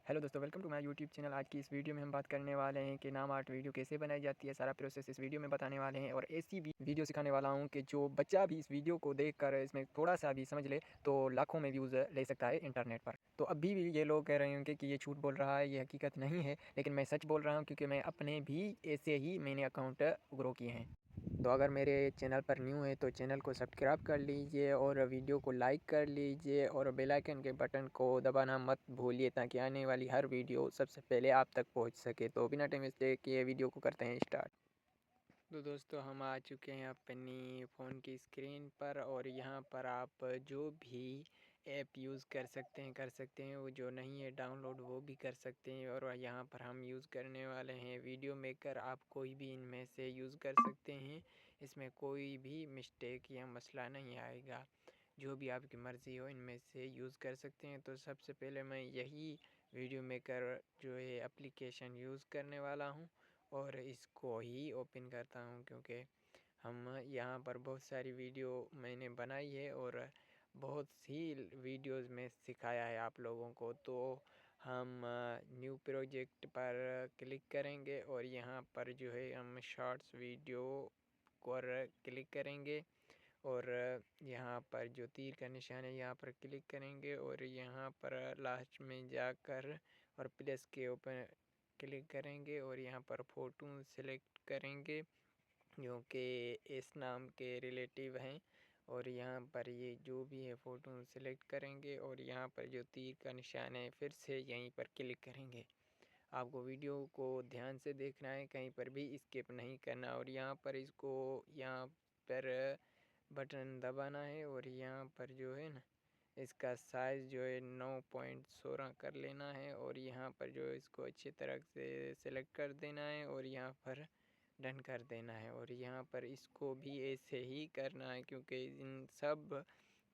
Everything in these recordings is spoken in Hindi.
हेलो दोस्तों, welcome to my YouTube channel. आज की इस वीडियो में हम बात करने वाले हैं कि नाम आर्ट वीडियो कैसे बनाई जाती है। सारा प्रोसेस इस वीडियो में बताने वाले हैं और ऐसी भी वीडियो सिखाने वाला हूं कि जो बच्चा भी इस वीडियो को देखकर इसमें थोड़ा सा भी समझ ले तो लाखों में व्यूज़ ले सकता है इंटरनेट पर। तो अभी भी ये लोग कह रहे होंगे कि ये झूठ बोल रहा है, ये हकीकत नहीं है, लेकिन मैं सच बोल रहा हूँ क्योंकि मैं अपने भी ऐसे ही मैंने अकाउंट ग्रो किए हैं। तो अगर मेरे चैनल पर न्यू है तो चैनल को सब्सक्राइब कर लीजिए और वीडियो को लाइक कर लीजिए और बेल आइकन के बटन को दबाना मत भूलिए ताकि आने वाली हर वीडियो सबसे पहले आप तक पहुंच सके। तो बिना टाइम वेस्ट किए वीडियो को करते हैं स्टार्ट। तो दोस्तों, हम आ चुके हैं अपनी फ़ोन की स्क्रीन पर और यहाँ पर आप जो भी ऐप यूज़ कर सकते हैं, वो जो नहीं है डाउनलोड वो भी कर सकते हैं। और यहाँ पर हम यूज़ करने वाले हैं वीडियो मेकर। आप कोई भी इनमें से यूज़ कर सकते हैं, इसमें कोई भी मिस्टेक या मसला नहीं आएगा। जो भी आपकी मर्ज़ी हो इनमें से यूज़ कर सकते हैं। तो सबसे पहले मैं यही वीडियो मेकर जो है एप्लीकेशन यूज़ करने वाला हूँ और इसको ही ओपन करता हूँ क्योंकि हम यहाँ पर बहुत सारी वीडियो मैंने बनाई है और बहुत सी वीडियोस में सिखाया है आप लोगों को। तो हम न्यू प्रोजेक्ट पर क्लिक करेंगे और यहाँ पर जो है हम शॉर्ट्स वीडियो पर क्लिक करेंगे और यहाँ पर जो तीर का निशान है यहाँ पर क्लिक करेंगे और यहाँ पर लास्ट में जाकर और प्लस के ऊपर क्लिक करेंगे और यहाँ पर फ़ोटो सेलेक्ट करेंगे जो कि इस नाम के रिलेटिव हैं। और यहाँ पर ये जो भी है फ़ोटो सेलेक्ट करेंगे और यहाँ पर जो तीर का निशान है फिर से यहीं पर क्लिक करेंगे। आपको वीडियो को ध्यान से देखना है, कहीं पर भी स्किप नहीं करना। और यहाँ पर इसको यहाँ पर बटन दबाना है और यहाँ पर जो है ना इसका साइज़ जो है 9.16 कर लेना है और यहाँ पर जो इसको अच्छी तरह से सेलेक्ट कर देना है और यहाँ पर डन कर देना है। और यहाँ पर इसको भी ऐसे ही करना है क्योंकि इन सब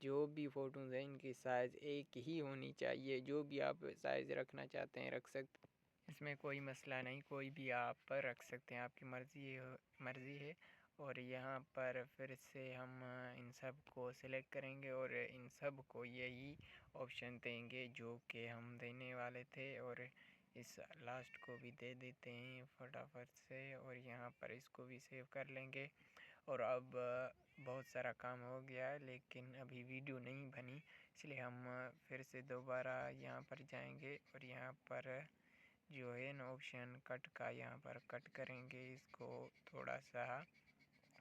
जो भी फ़ोटोज़ हैं इनकी साइज़ एक ही होनी चाहिए। जो भी आप साइज़ रखना चाहते हैं रख सकते, इसमें कोई मसला नहीं, कोई भी आप रख सकते हैं, आपकी मर्ज़ी है। और यहाँ पर फिर से हम इन सब को सिलेक्ट करेंगे और इन सब को यही ऑप्शन देंगे जो कि हम देने वाले थे और इस लास्ट को भी दे देते हैं फटाफट से और यहाँ पर इसको भी सेव कर लेंगे। और अब बहुत सारा काम हो गया है लेकिन अभी वीडियो नहीं बनी, इसलिए हम फिर से दोबारा यहाँ पर जाएंगे और यहाँ पर जो है ना ऑप्शन कट का यहाँ पर कट करेंगे, इसको थोड़ा सा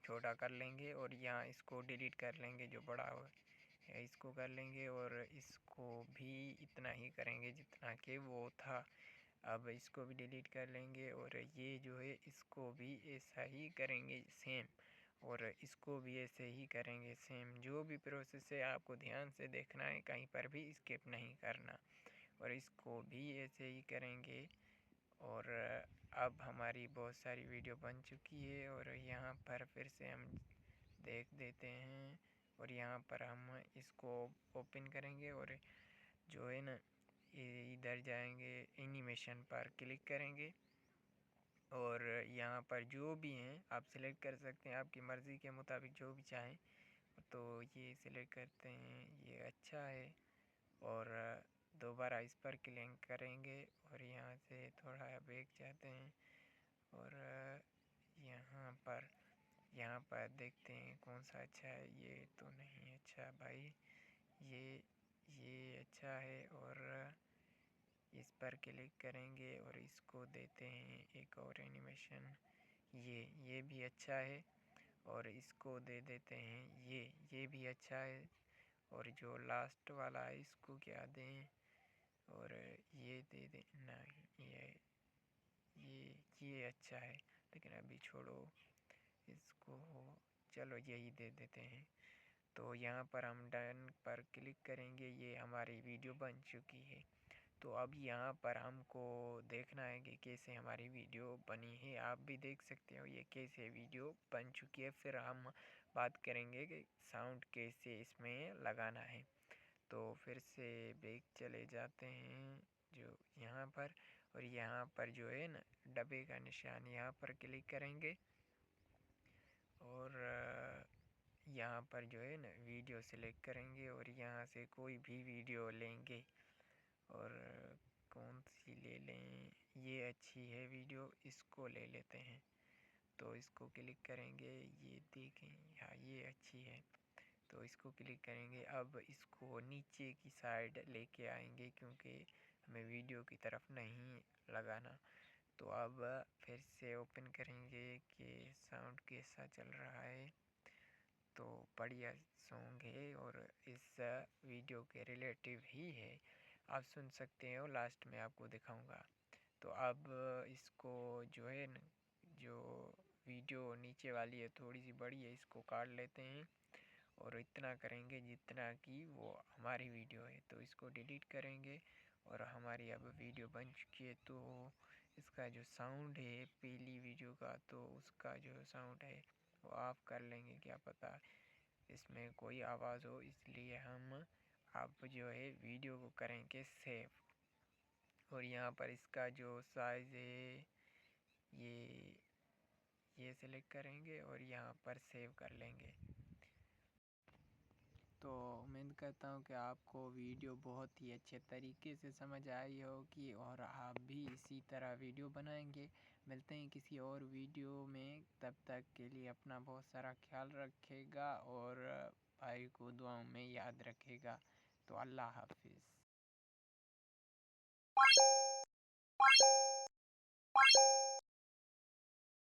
छोटा कर लेंगे और यहाँ इसको डिलीट कर लेंगे, जो बड़ा हो इसको कर लेंगे और इसको भी इतना ही करेंगे जितना कि वो था। अब इसको भी डिलीट कर लेंगे और ये जो है इसको भी ऐसा ही करेंगे सेम और इसको भी ऐसे ही करेंगे सेम। जो भी प्रोसेस है आपको ध्यान से देखना है, कहीं पर भी स्किप नहीं करना। और इसको भी ऐसे ही करेंगे और अब हमारी बहुत सारी वीडियो बन चुकी है और यहाँ पर फिर से हम देख देते हैं और यहाँ पर हम इसको ओपन करेंगे और जो है ना इधर जाएंगे एनिमेशन पर क्लिक करेंगे और यहाँ पर जो भी हैं आप सिलेक्ट कर सकते हैं आपकी मर्ज़ी के मुताबिक जो भी चाहें। तो ये सिलेक्ट करते हैं, ये अच्छा है और दोबारा इस पर क्लिक करेंगे और यहाँ से थोड़ा बैक जाते हैं और यहाँ पर देखते हैं कौन सा अच्छा है। ये तो नहीं अच्छा भाई, ये अच्छा है और इस पर क्लिक करेंगे और इसको देते हैं एक और एनिमेशन। ये भी अच्छा है और इसको दे देते हैं, ये भी अच्छा है और जो लास्ट वाला है इसको क्या दें और ये दे दें। नहीं, ये अच्छा है लेकिन अभी छोड़ो इसको, चलो यही दे देते हैं। तो यहाँ पर हम डन पर क्लिक करेंगे, ये हमारी वीडियो बन चुकी है। तो अब यहाँ पर हमको देखना है कि कैसे हमारी वीडियो बनी है। आप भी देख सकते हो ये कैसे वीडियो बन चुकी है। फिर हम बात करेंगे कि साउंड कैसे इसमें लगाना है। तो फिर से बैक चले जाते हैं जो यहाँ पर और यहाँ पर जो है ना डब्बे का निशान, यहाँ पर क्लिक करेंगे और यहाँ पर जो है ना वीडियो सिलेक्ट करेंगे और यहाँ से कोई भी वीडियो लेंगे और कौन सी ले लें, ये अच्छी है वीडियो, इसको ले लेते हैं। तो इसको क्लिक करेंगे, ये देखें, हाँ ये अच्छी है, तो इसको क्लिक करेंगे। अब इसको नीचे की साइड लेके आएंगे क्योंकि हमें वीडियो की तरफ नहीं लगाना। तो अब फिर से ओपन करेंगे कि साउंड कैसा चल रहा है। तो बढ़िया सॉन्ग है और इस वीडियो के रिलेटिव ही है, आप सुन सकते हो, लास्ट में आपको दिखाऊंगा। तो अब इसको जो है न, जो वीडियो नीचे वाली है थोड़ी सी बड़ी है, इसको काट लेते हैं और इतना करेंगे जितना कि वो हमारी वीडियो है। तो इसको डिलीट करेंगे और हमारी अब वीडियो बन चुकी है। तो इसका जो साउंड है पहली वीडियो का, तो उसका जो साउंड है वो ऑफ कर लेंगे, क्या पता इसमें कोई आवाज़ हो, इसलिए हम अब जो है वीडियो को करेंगे सेव। और यहाँ पर इसका जो साइज़ है ये सिलेक्ट करेंगे और यहाँ पर सेव कर लेंगे। तो उम्मीद करता हूँ कि आपको वीडियो बहुत ही अच्छे तरीके से समझ आई होगी और आप भी इसी तरह वीडियो बनाएंगे। मिलते हैं किसी और वीडियो में, तब तक के लिए अपना बहुत सारा ख्याल रखिएगा और भाई को दुआओं में याद रखिएगा। तो अल्लाह हाफिज़।